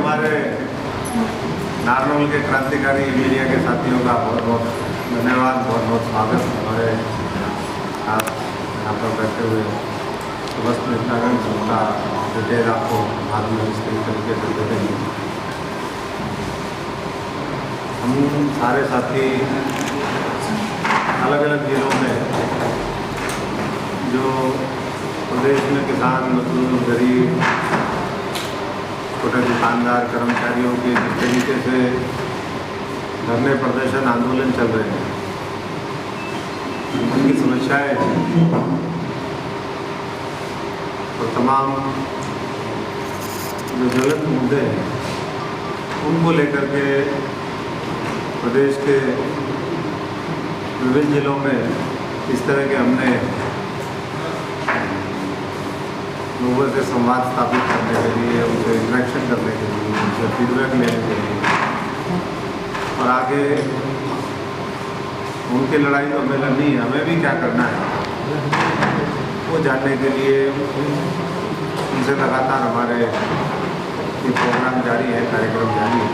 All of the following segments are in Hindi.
हमारे नारनौल के क्रांतिकारी मीडिया के साथियों का बहुत बहुत धन्यवाद, बहुत बहुत स्वागत। हमारे आप यहाँ पर बैठे हुए समस्त नेतागण सबका डिटेल आपको बाद में इस तरीके से दे देंगे। हम सारे साथी अलग अलग जिलों में जो प्रदेश में किसान, मजदूर, गरीब, छोटे दुकानदार, कर्मचारियों के जिस तरीके से धरने, प्रदर्शन, आंदोलन चल रहे हैं, उनकी समस्याएं और तमाम जो ज्वलंत मुद्दे हैं उनको लेकर के प्रदेश के विभिन्न जिलों में इस तरह के हमने लोगों से संवाद स्थापित करने के लिए, उनसे इंटरेक्शन करने के लिए, उनसे फीडबैक लेने के लिए और आगे उनकी लड़ाई तो हमें लड़नी है, हमें भी क्या करना है वो जानने के लिए उनसे लगातार हमारे ये प्रोग्राम जारी है, कार्यक्रम जारी है।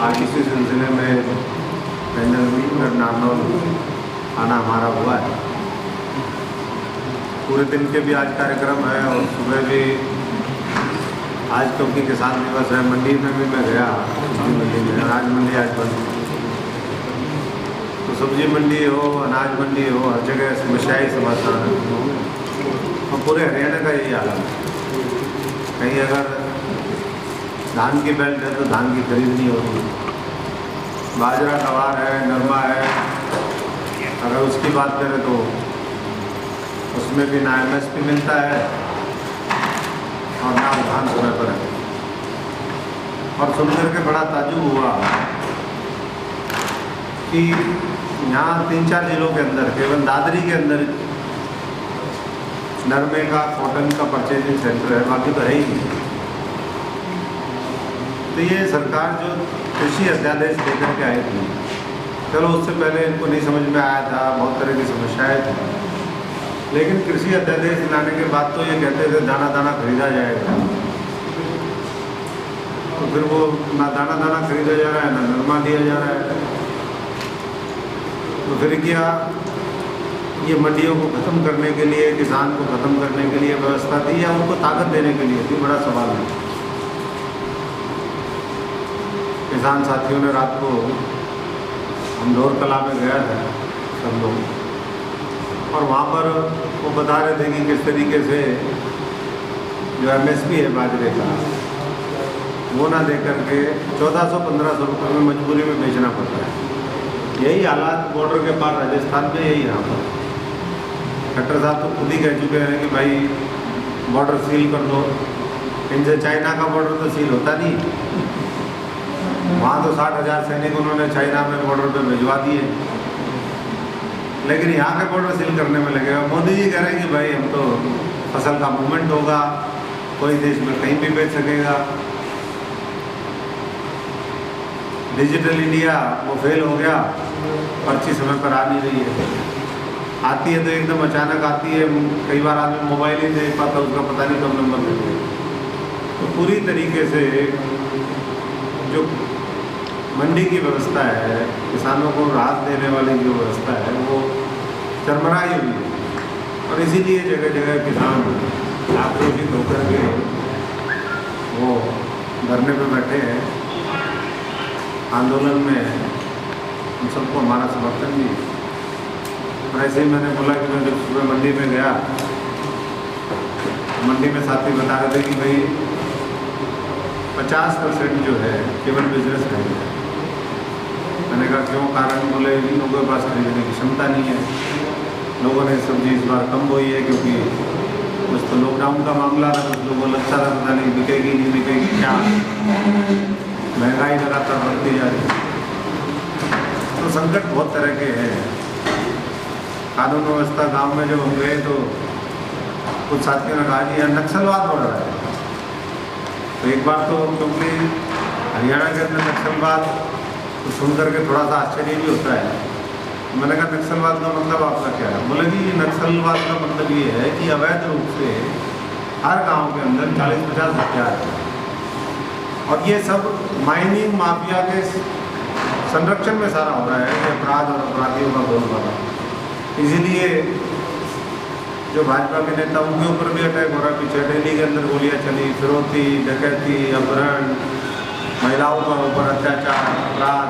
आज इसी सिलसिले में पैनल मीट कर नारनौल आना हमारा हुआ है। पूरे दिन के भी आज कार्यक्रम है और सुबह भी आज क्योंकि किसान दिवस है, मंडी में भी मैं गया, सब्जी मंडी में। अनाज मंडी आज बंद, तो सब्जी मंडी हो, अनाज मंडी हो, हर जगह समस्याएं समाधान है। और पूरे हरियाणा का यही हाल है। कहीं अगर धान की बेल्ट है तो धान की खरीद नहीं होती, बाजरा गवार है, नरमा है, अगर उसकी बात करें तो उसमें भी ना MSP मिलता है और ना धान समय पर है। और सुनकर के बड़ा ताज्जुब हुआ कि यहाँ 3-4 जिलों के अंदर, केवल दादरी के अंदर नरमे का, कॉटन का परचेजिंग सेंटर है, बाकी तो है ही नहीं। तो ये सरकार जो कृषि अध्यादेश लेकर के आई थी, चलो उससे पहले इनको नहीं समझ में आया था, बहुत तरह की समस्याएं थी, लेकिन कृषि अध्यादेश लाने के बाद तो ये कहते थे दाना दाना खरीदा जाएगा। तो फिर वो ना दाना दाना खरीदा जा रहा है, ना नरमा दिया जा रहा है। तो फिर क्या, ये मंडियों को ख़त्म करने के लिए, किसान को ख़त्म करने के लिए व्यवस्था थी या उनको ताकत देने के लिए थी, बड़ा सवाल है। किसान साथियों ने रात को, हम दौर कला में गया था सब लोग, और वहाँ पर वो बता रहे थे कि किस तरीके से जो MSP है बाजरे का, वो ना दे करके 1400-1500 रुपये में मजबूरी में बेचना पड़ता है। यही हालात बॉर्डर के पार राजस्थान में, यही यहाँ पर खट्टर साहब तो खुद ही कह चुके हैं कि भाई बॉर्डर सील कर दो। इनसे चाइना का बॉर्डर तो सील होता नहीं, वहाँ तो 60,000 सैनिक उन्होंने चाइना में बॉर्डर पे भिजवा दिए, लेकिन यहाँ के बॉर्डर सील करने में लगेगा। मोदी जी कह रहे हैं कि भाई हम तो फसल का मूवमेंट होगा, कोई देश में कहीं भी बेच सकेगा। डिजिटल इंडिया वो फेल हो गया, पर्ची समय पर आ नहीं रही है, आती है तो एकदम अचानक आती है, कई बार आदमी मोबाइल ही नहीं पाता, उसका पता नहीं कब नंबर देते। तो पूरी तरीके से जो मंडी की व्यवस्था है, किसानों को राहत देने वाली जो व्यवस्था है, वो चरमराई हुई है। और इसीलिए जगह जगह किसान आक्रोशित होकर के वो धरने पे बैठे हैं, आंदोलन में हम सबको हमारा समर्थन भी है। और ऐसे ही मैंने बोला कि मैं जब सुबह मंडी में गया, मंडी में साथी बता रहे थे कि भाई 50% जो है केवल बिजनेस है। मैंने कहा क्यों? कारण बोले इन लोगों के पास खरीदने की क्षमता नहीं है, लोगों ने सब्जी इस बार कम बोई है क्योंकि कुछ तो लॉकडाउन का मामला था, कुछ लोगों को लगता था पता नहीं बिकेगी नहीं बिकेगी, क्या महंगाई लगातार बढ़ती जा रही है। तो संकट बहुत तरह के हैं। कानून व्यवस्था गांव में जब हम गए तो कुछ साथियों ने कहा कि यहाँ नक्सलवाद बढ़ रहा है। तो एक बार तो क्योंकि हरियाणा के अंदर नक्सलवाद तो सुन करके थोड़ा सा आश्चर्य भी होता है। मैंने कहा नक्सलवाद का मतलब आपका क्या है? बोले कि नक्सलवाद का मतलब ये है कि अवैध रूप से हर गांव के अंदर 40-50 हथियार है। और ये सब माइनिंग माफिया के संरक्षण में सारा हो रहा है, ये अपराध और अपराधियों का बोलबाला। इसीलिए जो भाजपा के नेता उनके ऊपर भी अटैक हो रहा है। पीछे दिल्ली के अंदर गोलियां चली, फिरौती, डकैती, अपहरण, महिलाओं का ऊपर अत्याचार, अपराध।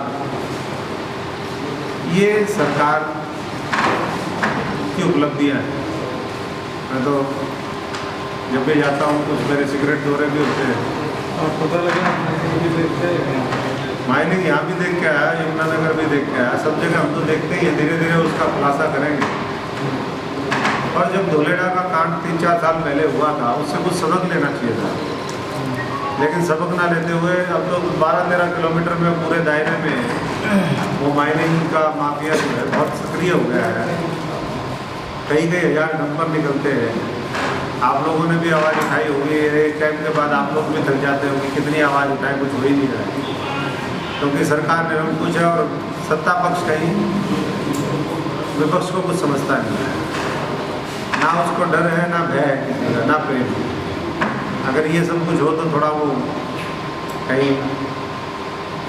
ये सरकार की उपलब्धियां हैं। मैं तो जब भी जाता हूँ कुछ मेरे सिगरेट दौरे भी होते हैं। और पता लगा माइनिंग यहाँ भी देख के आया, यमुनानगर भी देख के आया, सब जगह हम तो देखते ही हैं। धीरे धीरे उसका खुलासा करेंगे। और जब धोलेडा का कांड 3-4 साल पहले हुआ था, उससे कुछ सबक लेना चाहिए था, लेकिन सबक ना लेते हुए अब तो 12-13 किलोमीटर में पूरे दायरे में वो माइनिंग का माफिया जो है बहुत सक्रिय हो गया है। कई हज़ार डंपर निकलते हैं। आप लोगों ने भी आवाज़ उठाई होगी, एक टाइम के बाद आप लोग भी थक जाते होंगे, कितनी आवाज़ उठाए, कुछ हो ही नहीं रहा है। क्योंकि सरकार निरंकुश है और सत्ता पक्ष कहीं विपक्ष को कुछ समझता नहीं है। ना उसको डर है, ना भय है किसी का, ना प्रेम। अगर ये सब कुछ हो तो थोड़ा वो कहीं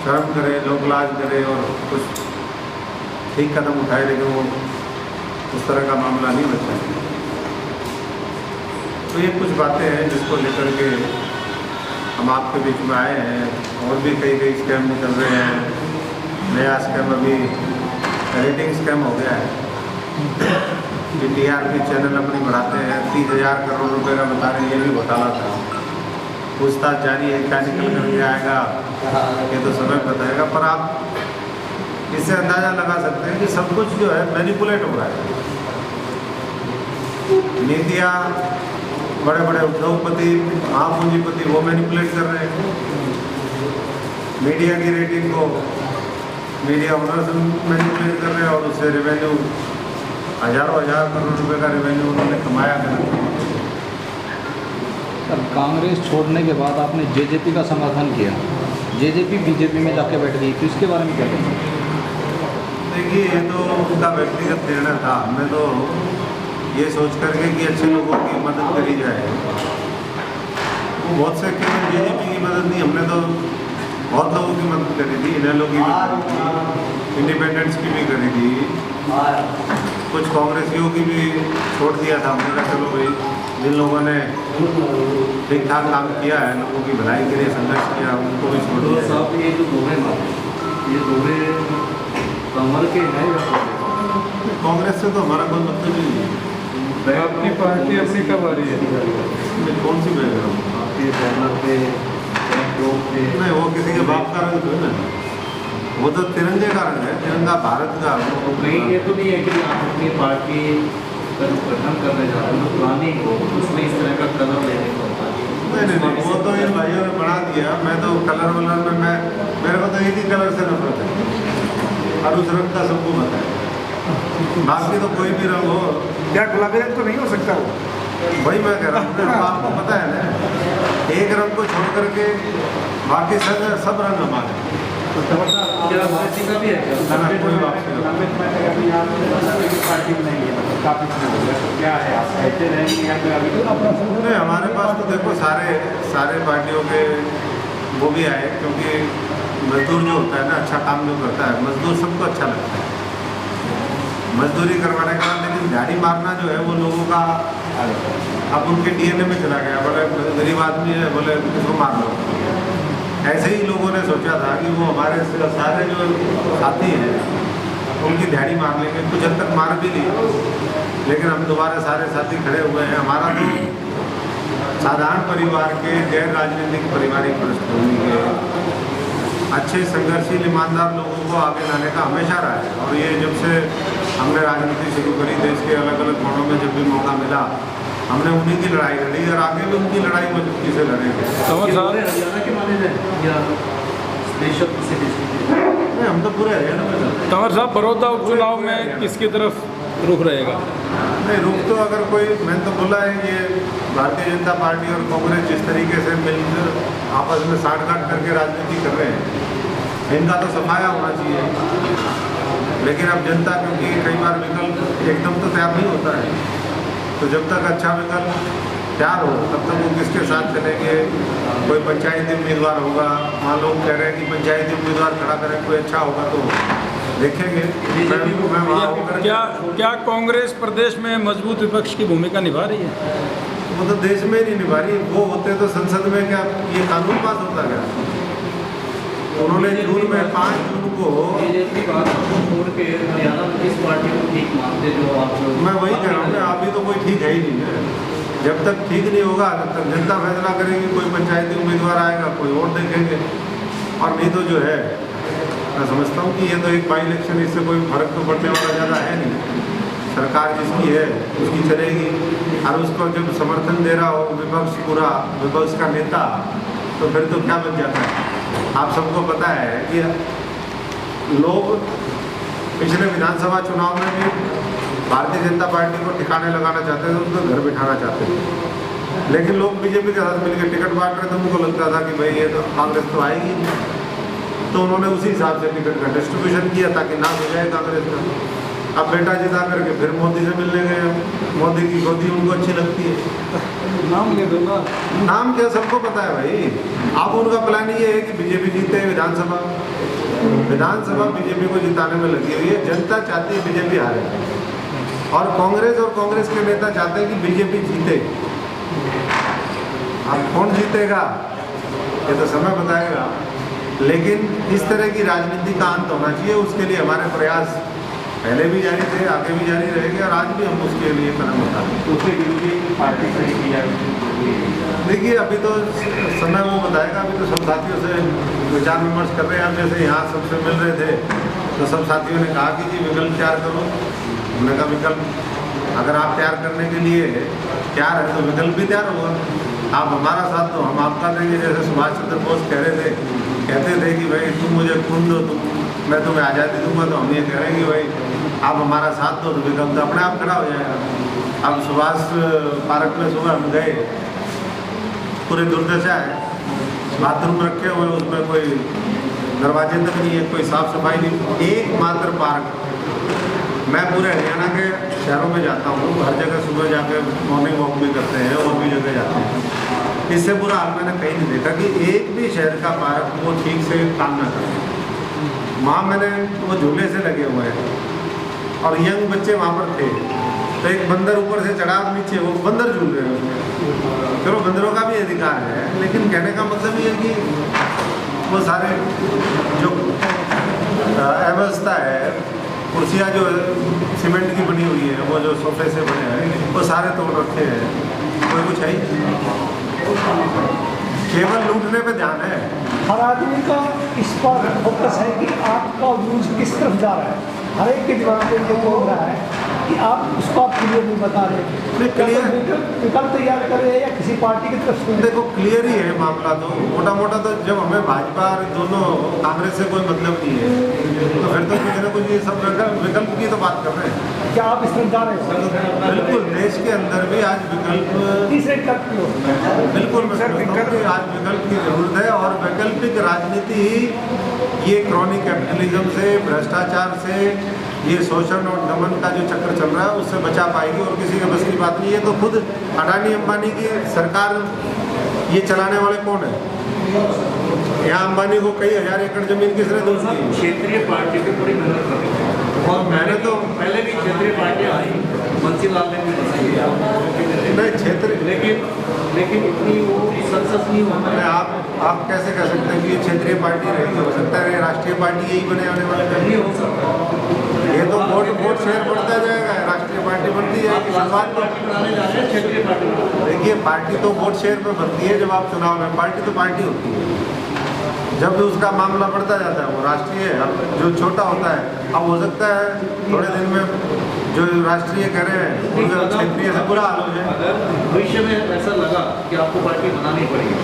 शर्म करे, लोकलाज करे और कुछ ठीक कदम उठाए, लेकिन वो उस तरह का मामला नहीं बचा है। तो ये कुछ बातें हैं जिसको लेकर के हम आपके बीच में आए हैं। और भी कई स्कैम निकल रहे हैं। नया स्कैम अभी रेटिंग स्कैम हो गया है कि TRP चैनल अपनी बढ़ाते हैं, 30,000 करोड़ रुपए का बता रहे हैं। ये भी घोटाला था। पूछताछ जारी है, क्या निकल करके आएगा ये तो समय बताएगा। पर आप इससे अंदाज़ा लगा सकते हैं कि सब कुछ जो है मैनिपुलेट हो रहा है। नीतियाँ बड़े बड़े उद्योगपति, महापूंजीपति वो मैनिपुलेट कर रहे हैं। मीडिया की रेटिंग को मीडिया ओनर्स मैनिपुलेट कर रहे हैं और उससे रेवेन्यू हज़ारों करोड़ रुपए का रेवेन्यू उन्होंने कमाया कर। सर, कांग्रेस छोड़ने के बाद आपने JJP का समर्थन किया, JJP BJP में जाके बैठ गई, तो इसके बारे में क्या कहेंगे? देखिए, ये तो उनका व्यक्तिगत निर्णय था। हमने तो ये सोच करके कि अच्छे लोगों की मदद करी जाए, वो बहुत से केवल JJP की मदद नहीं, हमने तो बहुत लोगों की मदद करी थी। इनेलो की भी करी थी, इंडिपेंडेंट्स की भी करी थी, कुछ कांग्रेसियों की भी छोड़ दिया था। हमने कहा चलो भाई, जिन लोगों ने ठीक ठाक काम किया है, लोगों की भलाई के लिए संघर्ष किया, उनको भी छोड़ दिया। साहब, ये जो दोहे कमल के हैं, कांग्रेस से तो हमारा कोई मतलब ही नहीं है। आपकी पार्टी अपनी कब आ रही है? कौन सी बैकग्राउंड? आपके बैनर पे नहीं, वो किसी के बाप का रंग थोड़ी ना, वो तो तिरंगे का रंग है, तिरंगा भारत का। कहीं ये तो नहीं है कि आप अपनी पार्टी का जो गठन करने जा रहे हैं, पुरानी हो, उसमें इस तरह का कलर लेने को होता है। नहीं, वो तो इन भाइयों ने बना दिया। मैं तो कलर वलर में मेरे को तो एक ही कलर से नफरत है और उस रंग का सबको पता है। बाकी तो कोई भी रंग हो, क्या गुलाबी रंग तो नहीं हो सकता वो? वही मैं कह रहा हूँ, आपको पता है ना, एक रंग को छोड़ करके बाकी सब रंग हमारे। क्या वापसी का भी है क्या? कोई वापसी पार्टी में नहीं है, काफी क्या है, आप कहते रहेंगे? नहीं, हमारे पास तो देखो सारे पार्टियों के वो भी आए, क्योंकि मजदूर जो होता है ना, अच्छा काम जो करता है, मजदूर सबको अच्छा लगता है मजदूरी करवाने का। लेकिन झाड़ी मारना जो है वो लोगों का अब उनके DNA में चला गया। बोले गरीब आदमी है, बोले इसको मार लो। ऐसे ही लोगों ने सोचा था कि वो हमारे सारे जो साथी हैं उनकी दिहाड़ी मार लेंगे। कुछ हद तक मार भी ली, लेकिन हम दोबारा सारे साथी खड़े हुए हैं। हमारा तो साधारण परिवार के, गैर राजनीतिक पारिवारिक पृष्ठभूमि के अच्छे संघर्षशील ईमानदार लोगों को आगे लाने का हमेशा रहा है। और ये जब से हमने राजनीति शुरू करी, देश के अलग अलग कोणों में जब भी मौका मिला, हमने उन्हीं की लड़ाई लड़ी और आगे भी उनकी लड़ाई मजबूती से लड़ेंगे। हरियाणा के माने थे या स्पेशल किसी नहीं, हम तो पूरे हरियाणा में थे। तंवर साहब, बड़ौदा उपचुनाव में किसकी तरफ रुख रहेगा? नहीं, रुख तो अगर कोई, मैंने तो बोला है, ये भारतीय जनता पार्टी और कांग्रेस जिस तरीके से मिलकर आपस में साठगांठ करके राजनीति कर रहे हैं, इनका तो सफाया होना चाहिए। लेकिन अब जनता, क्योंकि कई बार विकल्प एकदम तो तैयार नहीं होता है, तो जब तक अच्छा विकल्प तैयार हो तब तक वो किसके साथ चलेंगे। कोई पंचायती उम्मीदवार होगा, वहाँ लोग कह रहे हैं कि पंचायती उम्मीदवार खड़ा करें, कोई अच्छा होगा तो देखेंगे। मैं वहाँ होकर क्या कांग्रेस प्रदेश में मजबूत विपक्ष की भूमिका निभा रही है? वो तो देश में ही नहीं निभा रही। वो होते तो संसद में क्या ये कानून पास होता क्या? उन्होंने जून में 5 जून को बीजेपी बात को छोड़ के हरियाणा में किस पार्टी को ठीक मानते जो आप लोग? मैं वही कह रहा हूँ, अभी तो कोई ठीक है ही नहीं है। जब तक ठीक नहीं होगा तब तक जनता फैसला करेगी। कोई पंचायती उम्मीदवार आएगा, कोई और देखेंगे। और नहीं तो जो है, मैं समझता हूँ कि ये तो एक बाई इलेक्शन, इससे कोई फर्क तो पड़ने वाला ज़्यादा है नहीं। सरकार जिसकी है उसकी चलेगी। और उसको जब समर्थन दे रहा हो विपक्ष, पूरा विपक्ष का नेता, तो फिर तो क्या बन जाता है। आप सबको पता है कि लोग पिछले विधानसभा चुनाव में भी भारतीय जनता पार्टी को ठिकाने लगाना चाहते थे, उसको घर बिठाना चाहते थे। लेकिन लोग बीजेपी के साथ मिलकर टिकट बांट रहे थे। उनको लगता था कि भाई ये तो कांग्रेस तो आएगी नहीं, तो उन्होंने उसी हिसाब से टिकट का डिस्ट्रीब्यूशन किया ताकि नाम हो जाए कांग्रेस का। अब बेटा जिता करके फिर मोदी से मिलने गए। मोदी की गोदी उनको अच्छी लगती है। नाम ले दो ना। नाम क्या, सबको पता है भाई। अब उनका प्लान ये है कि बीजेपी जीते विधानसभा बीजेपी को जिताने में लगी हुई है। जनता चाहती है बीजेपी हारे, और कांग्रेस के नेता चाहते हैं कि बीजेपी जीते। अब कौन जीतेगा ये तो समय बताएगा, लेकिन इस तरह की राजनीति का अंत होना चाहिए। उसके लिए हमारे प्रयास पहले भी जारी थे, आगे भी जारी रहेंगे, और आज भी हम उसके लिए कदम उठाएंगे। दूसरे विरोधी पार्टी से की जाएगी। देखिए अभी तो समय वो बताएगा। अभी तो सब साथियों से विचार विमर्श कर रहे हैं। हम जैसे यहाँ सबसे मिल रहे थे तो सब साथियों ने कहा कि जी विकल्प तैयार करो। हमने कहा विकल्प अगर आप तैयार करने के लिए तैयार है तो विकल्प भी तैयार होगा। आप हमारा साथ दो, हम आपका देंगे। जैसे सुभाष चंद्र बोस कहते थे कि भाई तुम मुझे खून दो, मैं तुम्हें आज़ादी दूंगा। तो हम ये कह रहे हैं कि भाई आप हमारा साथ दो तो विकल्प तो अपने आप खड़ा हो जाएगा। अब सुभाष पार्क में सुबह हम गए, पूरी दुर्दशा है, बाथरूम रखे हुए, उसमें कोई दरवाजे तक नहीं है, कोई साफ सफाई नहीं। एकमात्र पार्क, मैं पूरे हरियाणा के शहरों में जाता हूँ, हर जगह सुबह जाकर मॉर्निंग वॉक भी करते हैं और भी जगह जाते हैं। इससे बुरा हाल मैंने कहीं नहीं देखा कि एक भी शहर का पार्क वो ठीक से काम न करे। वहाँ मैंने वो झूले से लगे हुए हैं और यंग बच्चे वहाँ पर थे, तो एक बंदर ऊपर से चढ़ा, नीचे वो बंदर झूल रहे हैं उसमें। चलो बंदरों का भी अधिकार है, लेकिन कहने का मतलब ये है कि वो सारे जो अव्यवस्था है, कुर्सियाँ जो सीमेंट की बनी हुई है, वो जो सोफे से बने हैं, वो सारे तोड़ रखे हैं। कोई कुछ है ही, केवल लूटने पे ध्यान है। हर आदमी का इस पर फोकस है कि आपका व्यूज किस तरफ जा रहा है। हर एक के दिमाग में ये बोल रहा है कि आप उसको आप क्लियर नहीं बता रहे। क्लियर विकल्प तैयार कर रहे हैं या किसी पार्टी की तरफ से? देखो क्लियर ही है मामला। तो मोटा मोटा तो जब हमें भाजपा और दोनों कांग्रेस से कोई मतलब नहीं है, तो फिर तो कुछ ना कुछ ये सब विकल्प की तो बात कर रहे हैं। क्या आप इस तरफ जा रहे हैं? बिल्कुल, देश के अंदर भी आज विकल्प, तीसरे विकल्प की ओर। बिल्कुल मैं समझता हूं कि आज विकल्प की जरूरत है। और वैकल्पिक राजनीति ही ये क्रॉनिक कैपिटलिज्म से, भ्रष्टाचार से, ये शोषण और दमन का जो चक्र चल रहा है उससे बचा पाएगी। और किसी के बस की बात नहीं है। तो खुद अडानी अंबानी की सरकार, ये चलाने वाले कौन है? यहाँ अंबानी को कई हजार एकड़ जमीन किसने दी? क्षेत्रीय पार्टी पे बड़ी मेहनत कर रही है। और मैंने तो पहले भी क्षेत्रीय पार्टी आई, बंसीलाल ने भी बनाई नहीं क्षेत्र, लेकिन इतनी वो सक्सेस नहीं होता है। आप कैसे कह सकते हैं कि ये क्षेत्रीय पार्टी रहेगी? हो सकता है राष्ट्रीय पार्टी यही बने आने वाले में। नहीं हो सकता। ये तो वोट शेयर बढ़ता जाएगा, राष्ट्रीय पार्टी बनती जाएगी। शुरुआत पार्टी बनाने जा रहे हैं, क्षेत्रीय पार्टी। देखिए पार्टी तो वोट शेयर में बनती है जब आप चुनाव में, पार्टी तो पार्टी होती है। जब भी उसका मामला बढ़ता जाता है वो राष्ट्रीय, अब जो छोटा होता है, अब हो सकता है थोड़े दिन में जो राष्ट्रीय कह रहे हैं उनका क्षेत्रीय से बुरा हाल हो जाए। अगर भविष्य में ऐसा लगा कि आपको पार्टी बनानी पड़ेगी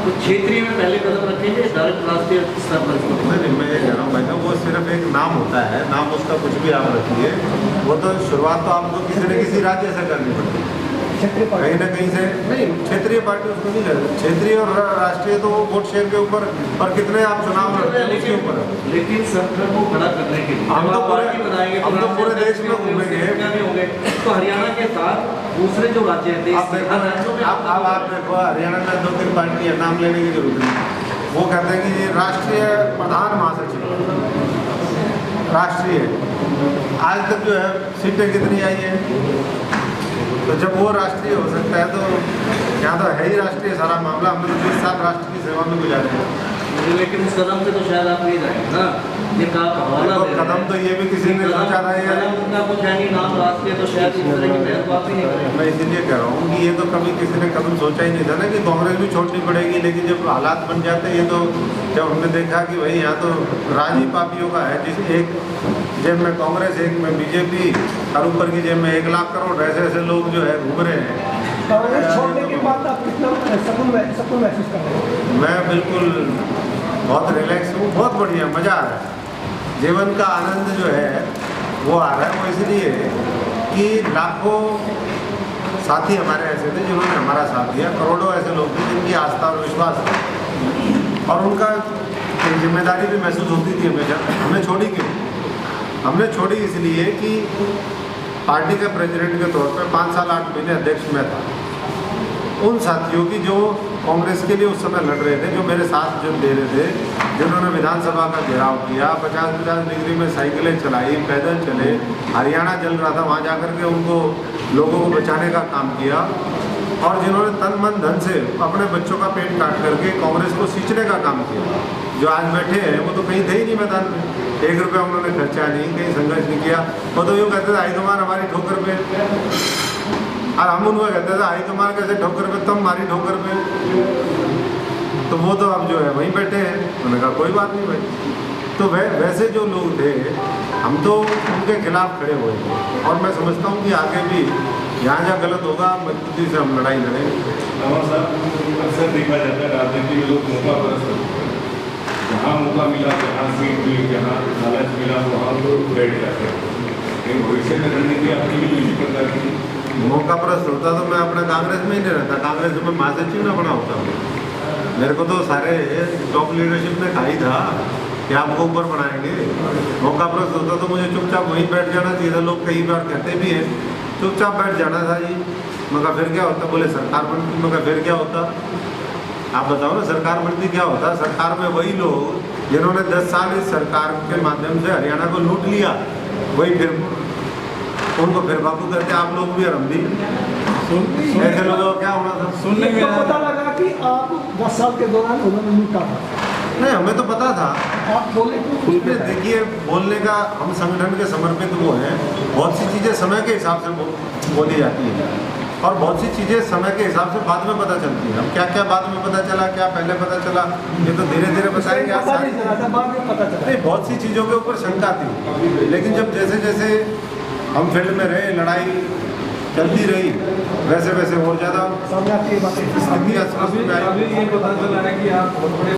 तो क्षेत्रीय में पहले कदम रखेंगे, डायरेक्ट राष्ट्रीय स्तर पर? नहीं, मैं ये कह रहा हूँ भाई साहब, वो सिर्फ एक नाम होता है, नाम उसका कुछ भी आप रखिए। वो तो शुरुआत तो आपको किसी न किसी राज्य से करनी पड़ती है। क्षेत्रीय कहीं पार्टी ना कहीं से नहीं, क्षेत्रीय पार्टी उसको नहीं कहते, क्षेत्रीय और राष्ट्रीय तो वोट शेयर के ऊपर और कितने आप चुनाव लड़ते हैं उसके ऊपर है। लेकिन संगठन को खड़ा करने के लिए हम तो जब आप पूरे- पार्टी बनाएंगे हम तो पूरे देश में घूमेंगे। क्या नहीं होंगे तो हरियाणा के साथ दूसरे जो राज्य हैं देश आप के देखो, हर राज्यों में आप देखो हरियाणा में 2-3 पार्टी है, नाम लेने की जरूरत नहीं। वो कहते हैं कि ये राष्ट्रीय प्रधान महासचिव राष्ट्रीय, आज तक जो है सीटें कितनी आई है, तो जब वो राष्ट्रीय हो सकता है तो यहाँ तो है ही राष्ट्रीय सारा मामला। हमने तो 20 साल राष्ट्र की सेवा में गुजारे हैं। लेकिन उस कदम पे तो शायद आप नहीं जाएंगे ना, ये का हवाला देखो, कदम तो ये भी किसी ने सोचा था ये, कदम उनका कुछ है नहीं, नाम राष्ट्रीय तो शायद इस तरह की महत्व बात ही नहीं करेंगे। मैं इसलिए कह रहा हूँ कि ये तो कभी किसी ने कदम सोचा ही नहीं था ना कि कांग्रेस भी छोड़नी पड़ेगी। लेकिन जब हालात बन जाते हैं, ये तो जब हमने देखा कि भाई यहाँ तो राज ही पापियों का है, जिस एक जेब में कांग्रेस, एक में बीजेपी और ऊपर की जेब में 1 लाख करोड़ ऐसे ऐसे लोग जो है घूम रहे हैं। कांग्रेस छोड़ने के बाद आप कितना सकून महसूस कर रहे हैं? मैं बिल्कुल बहुत रिलैक्स हूँ, बहुत बढ़िया, मज़ा आ रहा है। जीवन का आनंद जो है वो आ रहा है। वो इसलिए कि लाखों साथी हमारे ऐसे थे जिन्होंने हमारा साथ दिया, करोड़ों ऐसे लोग थे जिनकी आस्था और विश्वास था और उनका एक जिम्मेदारी भी महसूस होती थी हमेशा। हमने छोड़ी क्यों? हमने छोड़ी इसलिए कि पार्टी के प्रेसिडेंट के तौर पर 5 साल 8 महीने अध्यक्ष में था। उन साथियों की जो कांग्रेस के लिए उस समय लड़ रहे थे, जो मेरे साथ जो दे रहे थे, जिन्होंने विधानसभा का घेराव किया, 50-50 डिग्री में साइकिलें चलाई, पैदल चले, हरियाणा जल रहा था, वहाँ जाकर के उनको लोगों को बचाने का काम किया और जिन्होंने तन मन धन से अपने बच्चों का पेट काट करके कांग्रेस को सींचने का काम किया। जो आज बैठे हैं वो तो कहीं थे ही नहीं मैदान में, 1 रुपया उन्होंने खर्चा नहीं, कहीं संघर्ष नहीं किया। वो तो यूँ कहते थे हाईकमान हमारी ठोकर पे, और हम उनको कहते थे हाईकमान कैसे ठोकर पे, तुम हमारी ठोकर पे। तो वो तो अब जो है वहीं बैठे हैं। उन्होंने कहा कोई बात नहीं भाई। तो वैसे जो लोग थे, हम तो उनके खिलाफ खड़े हुए थे और मैं समझता हूँ कि आगे भी जहाँ जहाँ गलत होगा मजबूती से हम लड़ाई लड़ेंगे। अक्सर देखा जाता है राजनीति में लोग मौका परस्त होते हैं, जहाँ मौका मिला, जहाँ सीट मिली, जहाँ लालच मिला, वहाँ लोग बैठ जाते हैं। लेकिन भविष्य में रणनीति आपकी भी इसी प्रकार की मौका परस्त होता तो मैं अपना कांग्रेस में ही नहीं रहता, कांग्रेस में महासचिव ना बना होता। मेरे को तो सारे टॉप लीडरशिप ने कहा ही था कि आपको ऊपर बनाएंगे। मौका परस्त होता तो मुझे चुपचाप वहीं बैठ जाना चाहिए। लोग कई बार कहते भी हैं चुपचाप बैठ जाना था जी। मगर फिर क्या होता? बोले सरकार बनती। मगर फिर क्या होता? आप बताओ ना, सरकार बनती क्या होता? सरकार में वही लोग जिन्होंने 10 साल इस सरकार के माध्यम से हरियाणा को लूट लिया, वही फिर उनको फिर बाबू करते आप लोग भी और हम भी। ऐसे लोगों का क्या होना था? सुनने में तो पता लगा कि आप 10 साल के दौरान उन्होंने लूटा था। नहीं, हमें तो पता था। आप बोले उसमें देखिए, बोलने का, हम संगठन के समर्पित वो हैं। बहुत सी चीज़ें समय के हिसाब से बोली जाती हैं और बहुत सी चीज़ें समय के हिसाब से बाद में पता चलती है। अब क्या क्या बाद में पता चला, क्या पहले पता चला, ये तो धीरे धीरे बताएंगे। आज पता सारी नहीं चला था, बाद में पता चला। नहीं, बहुत सी चीज़ों के ऊपर शंका थी, लेकिन जब जैसे जैसे हम फील्ड में रहे, लड़ाई चलती रही, वैसे वैसे और ज़्यादा सामने आपकी ये बातें स्थिति स्पष्ट में आई। अभी ये पता चला है कि आप बहुत बड़े